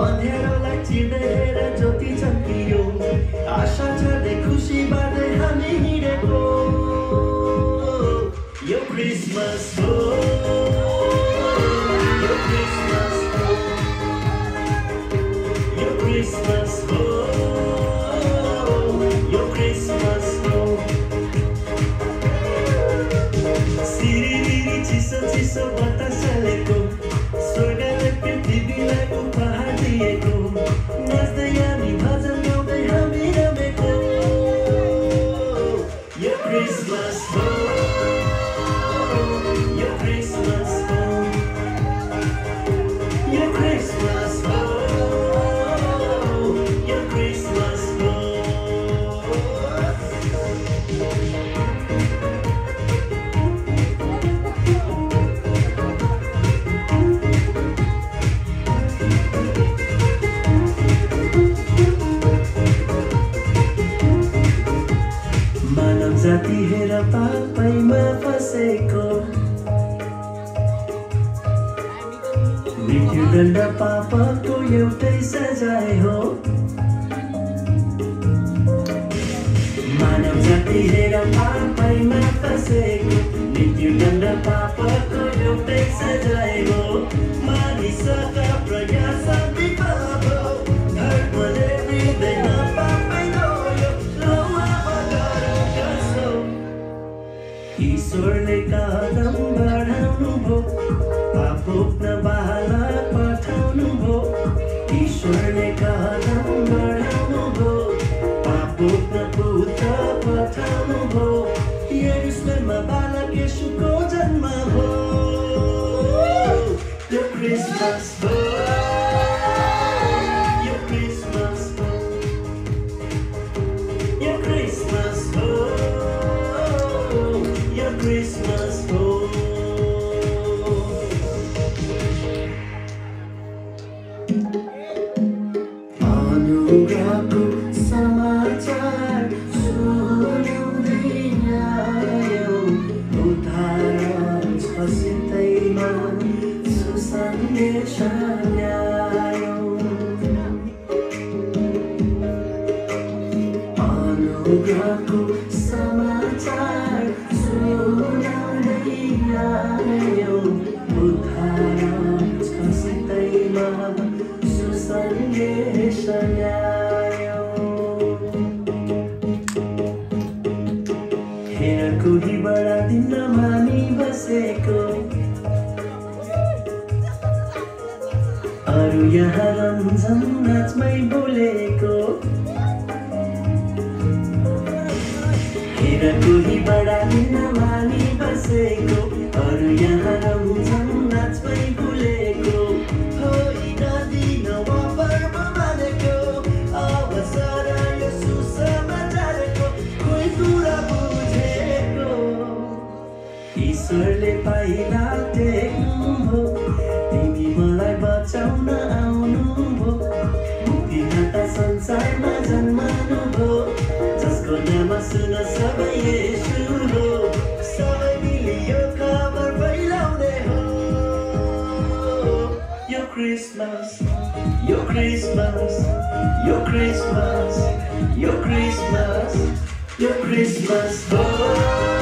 अँध्यारोलाई चिर्दै हेर ज्योति चम्कियो आशा छाड्दै खुसी बाँड्दै हामी हिँडेको यो क्रिसमस हो यो क्रिसमस हो यो क्रिसमस हो यो क्रिसमस हो सिरिरिरी चिसो चिसो बतास चलेको स्वर्गले पृथ्वीलाई उपहार दिएको नाच्दै हामी भजन गाउँदै हामी रमेको यो क्रिसमस हो यो क्रिसमस हो यो क्रिसमस हो यो क्रिसमस हो जाति हेर पापैमा फसेको मृत्युदण्ड पापको एउटै सजाय हो मानव जाति हेर पापैमा फसेको मृत्युदण्ड पापको एउटै सजाय हो मानिसका प्रयास विपाप धर्मले हृदय ईश्वरले कदम बढाउनु भो पाप बोक्न बालक पठाउनु भो ईश्वरले कदम बढाउनु भो पाप बोक्न पुत्र पठाउनु भो यरुशलेममा बालक येशूको जन्म हो यो क्रिसमस हो यो क्रिसमस हो यो क्रिसमस हो Christmas ho अनुग्रहको समाचार सुनाउँदै आयो उद्धार छ सितैमा सुसन्देश ल्यायो अनुग्रहको समाचार सुनाउँदै आयो उद्धार छ सितैमा सुसन्देश ल्यायो हेर कोही बडा दिन मानि बसेको अरू यहाँ रम्झम नाचमै बोलेको हेर कोही बडा दिन मानि बसेको अरू यहाँ रम्झम नाचमै बोलेको हो यी नदिन म पर्व मानेको अवसर यो सुसमाचारको कोही कुरा बुझेको ईश्वरले पाइला टेक्नु भो तिमी मलाई बचाउन आउनु भो मुक्तिदाता संसारमा जन्मनु भो जसको नाम सुन सबै येशू हो सबै मिली यो खबर फैलाउने हो यो क्रिसमस यो क्रिसमस यो क्रिसमस यो क्रिसमस यो क्रिसमस हो